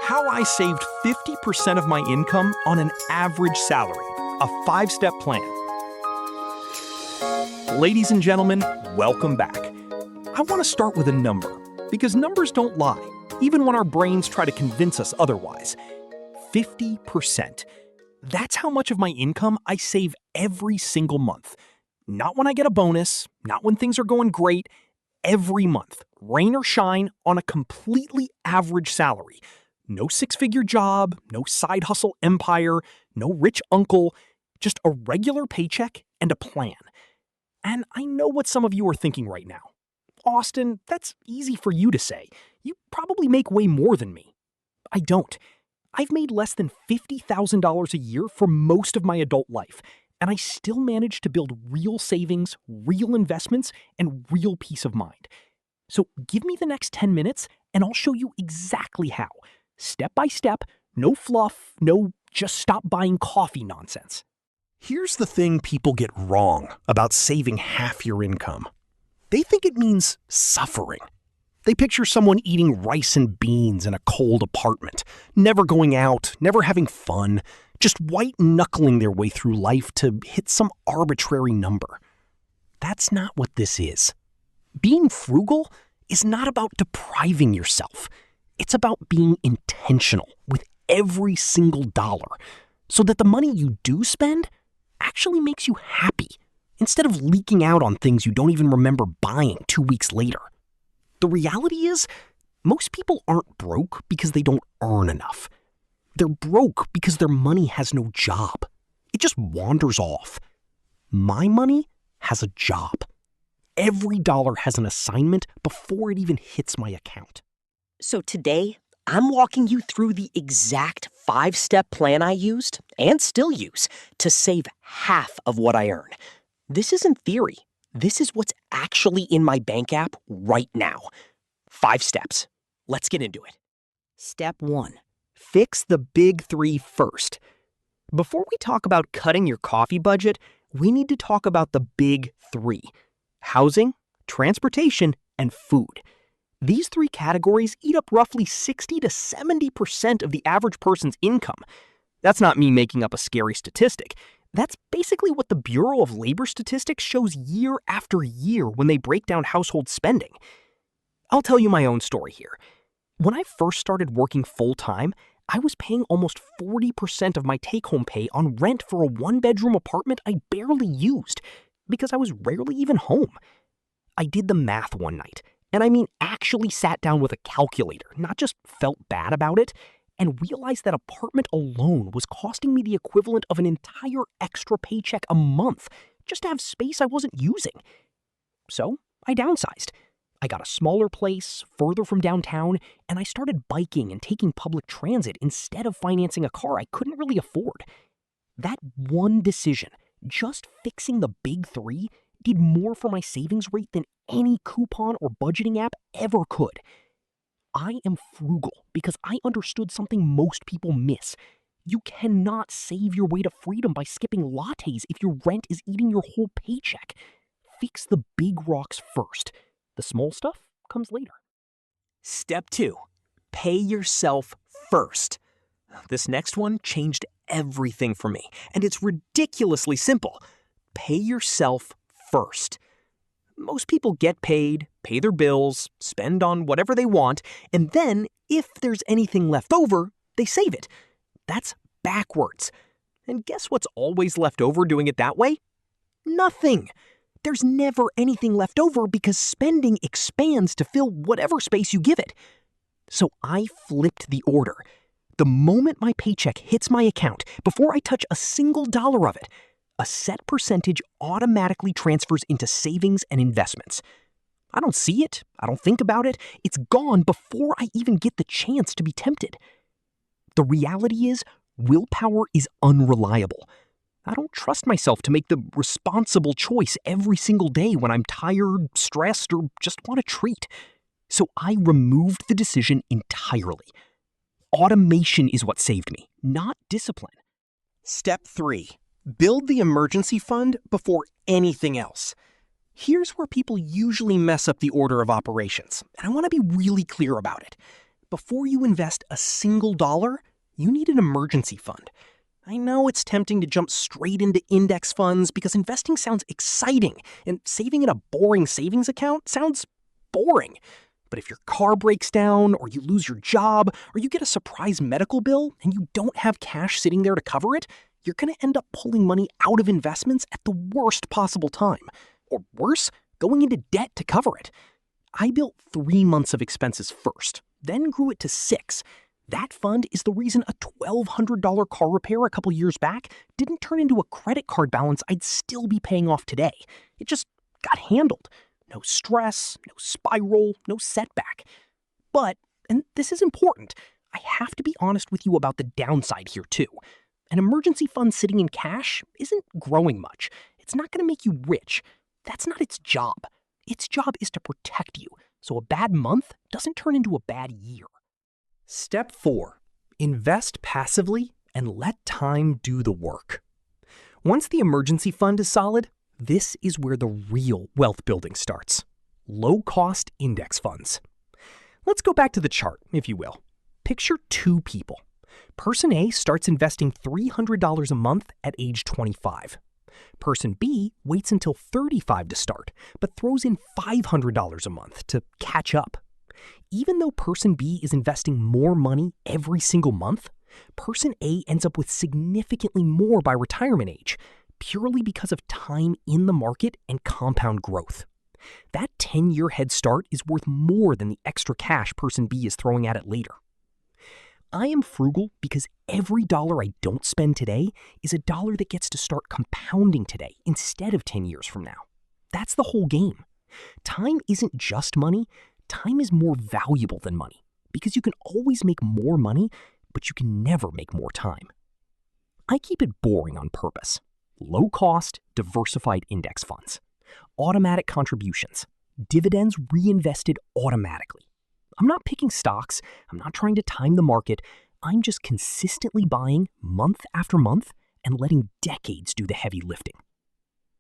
How I saved 50% of my income on an average salary. A 5-step plan. Ladies and gentlemen, welcome back. I want to start with a number, because numbers don't lie, even when our brains try to convince us otherwise. 50%. That's how much of my income I save every single month. Not when I get a bonus, not when things are going great. Every month, rain or shine, on a completely average salary. No 6-figure job, no side hustle empire, no rich uncle, just a regular paycheck and a plan. And I know what some of you are thinking right now. Austin, that's easy for you to say. You probably make way more than me. I don't. I've made less than $50,000 a year for most of my adult life, and I still manage to build real savings, real investments, and real peace of mind. So give me the next 10 minutes, and I'll show you exactly how. Step by step, no fluff, no just stop buying coffee nonsense. Here's the thing people get wrong about saving half your income. They think it means suffering. They picture someone eating rice and beans in a cold apartment, never going out, never having fun, just white-knuckling their way through life to hit some arbitrary number. That's not what this is. Being frugal is not about depriving yourself. It's about being intentional with every single dollar so that the money you do spend actually makes you happy instead of leaking out on things you don't even remember buying 2 weeks later. The reality is, most people aren't broke because they don't earn enough. They're broke because their money has no job. It just wanders off. My money has a job. Every dollar has an assignment before it even hits my account. So today, I'm walking you through the exact 5-step plan I used, and still use, to save half of what I earn. This isn't theory. This is what's actually in my bank app right now. 5 steps. Let's get into it. Step 1. Fix the big 3 first. Before we talk about cutting your coffee budget, we need to talk about the big 3. Housing, transportation, and food. These 3 categories eat up roughly 60 to 70% of the average person's income. That's not me making up a scary statistic. That's basically what the Bureau of Labor Statistics shows year after year when they break down household spending. I'll tell you my own story here. When I first started working full-time, I was paying almost 40% of my take-home pay on rent for a 1-bedroom apartment I barely used because I was rarely even home. I did the math one night. And I mean actually sat down with a calculator, not just felt bad about it, and realized that apartment alone was costing me the equivalent of an entire extra paycheck a month just to have space I wasn't using. So I downsized. I got a smaller place, further from downtown, and I started biking and taking public transit instead of financing a car I couldn't really afford. That one decision, just fixing the big 3, did more for my savings rate than any coupon or budgeting app ever could. I am frugal because I understood something most people miss. You cannot save your way to freedom by skipping lattes if your rent is eating your whole paycheck. Fix the big rocks first. The small stuff comes later. Step 2. Pay yourself first. This next one changed everything for me, and it's ridiculously simple. Pay yourself first. Most people get paid, pay their bills, spend on whatever they want, and then, if there's anything left over, they save it. That's backwards. And guess what's always left over doing it that way? Nothing. There's never anything left over because spending expands to fill whatever space you give it. So I flipped the order. The moment my paycheck hits my account, before I touch a single dollar of it, a set percentage automatically transfers into savings and investments. I don't see it. I don't think about it. It's gone before I even get the chance to be tempted. The reality is, willpower is unreliable. I don't trust myself to make the responsible choice every single day when I'm tired, stressed, or just want a treat. So I removed the decision entirely. Automation is what saved me, not discipline. Step 3. Build the emergency fund before anything else. Here's where people usually mess up the order of operations, and I want to be really clear about it. Before you invest a single dollar, you need an emergency fund. I know it's tempting to jump straight into index funds because investing sounds exciting, and saving in a boring savings account sounds boring. But if your car breaks down, or you lose your job, or you get a surprise medical bill and you don't have cash sitting there to cover it, you're going to end up pulling money out of investments at the worst possible time. Or worse, going into debt to cover it. I built 3 months of expenses first, then grew it to 6. That fund is the reason a $1,200 car repair a couple years back didn't turn into a credit card balance I'd still be paying off today. It just got handled. No stress, no spiral, no setback. But, and this is important, I have to be honest with you about the downside here too. An emergency fund sitting in cash isn't growing much. It's not going to make you rich. That's not its job. Its job is to protect you, so a bad month doesn't turn into a bad year. Step 4. Invest passively and let time do the work. Once the emergency fund is solid, this is where the real wealth building starts. Low-cost index funds. Let's go back to the chart, if you will. Picture 2 people. Person A starts investing $300 a month at age 25. Person B waits until 35 to start, but throws in $500 a month to catch up. Even though Person B is investing more money every single month, Person A ends up with significantly more by retirement age, purely because of time in the market and compound growth. That 10-year head start is worth more than the extra cash Person B is throwing at it later. I am frugal because every dollar I don't spend today is a dollar that gets to start compounding today instead of 10 years from now. That's the whole game. Time isn't just money. Time is more valuable than money because you can always make more money, but you can never make more time. I keep it boring on purpose. Low-cost, diversified index funds. Automatic contributions. Dividends reinvested automatically. I'm not picking stocks. I'm not trying to time the market. I'm just consistently buying month after month and letting decades do the heavy lifting.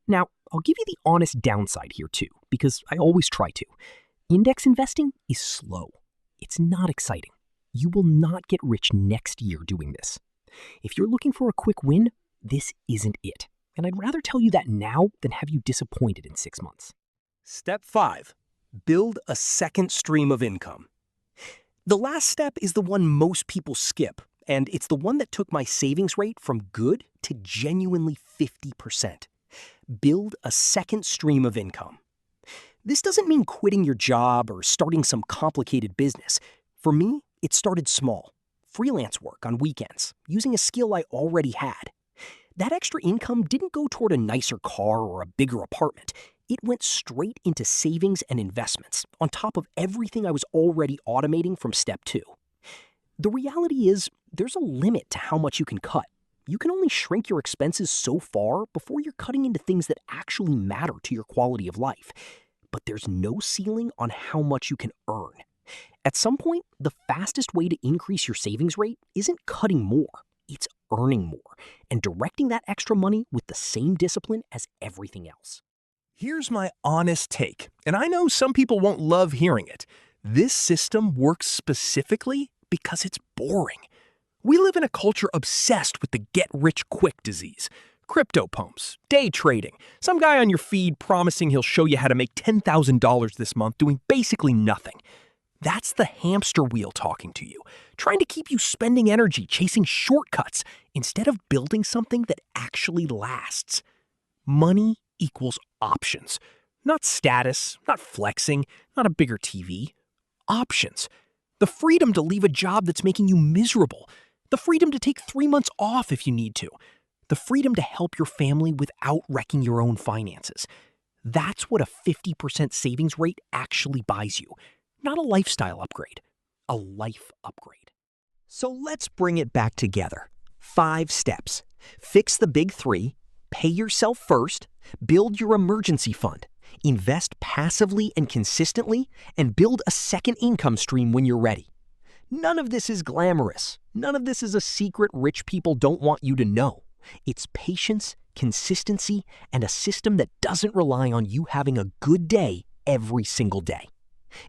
Now, I'll give you the honest downside here too, because I always try to. Index investing is slow. It's not exciting. You will not get rich next year doing this. If you're looking for a quick win, this isn't it. And I'd rather tell you that now than have you disappointed in 6 months. Step 5. Build a second stream of income. The last step is the one most people skip, and it's the one that took my savings rate from good to genuinely 50%. Build a second stream of income. This doesn't mean quitting your job or starting some complicated business. For me, it started small. Freelance work on weekends, using a skill I already had. That extra income didn't go toward a nicer car or a bigger apartment. It went straight into savings and investments, on top of everything I was already automating from step 2. The reality is, there's a limit to how much you can cut. You can only shrink your expenses so far before you're cutting into things that actually matter to your quality of life. But there's no ceiling on how much you can earn. At some point, the fastest way to increase your savings rate isn't cutting more, it's earning more, and directing that extra money with the same discipline as everything else. Here's my honest take, and I know some people won't love hearing it. This system works specifically because it's boring. We live in a culture obsessed with the get-rich-quick disease. Crypto pumps, day trading, some guy on your feed promising he'll show you how to make $10,000 this month doing basically nothing. That's the hamster wheel talking to you, trying to keep you spending energy chasing shortcuts instead of building something that actually lasts. Money equals options. Not status, not flexing, not a bigger TV. Options. The freedom to leave a job that's making you miserable. The freedom to take 3 months off if you need to. The freedom to help your family without wrecking your own finances. That's what a 50% savings rate actually buys you. Not a lifestyle upgrade, a life upgrade. So let's bring it back together. 5 steps. Fix the big 3. Pay yourself first. Build your emergency fund. Invest passively and consistently, and build a second income stream when you're ready. None of this is glamorous. None of this is a secret rich people don't want you to know. It's patience, consistency, and a system that doesn't rely on you having a good day every single day.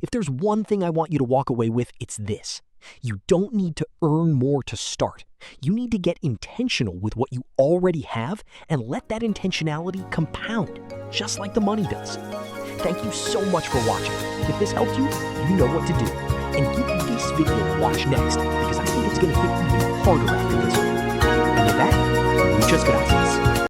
If there's one thing I want you to walk away with, it's this. You don't need to earn more to start. You need to get intentional with what you already have and let that intentionality compound, just like the money does. Thank you so much for watching. If this helped you, you know what to do. And give this video a watch next, because I think it's going to hit even harder after this one. And with that, muchas gracias.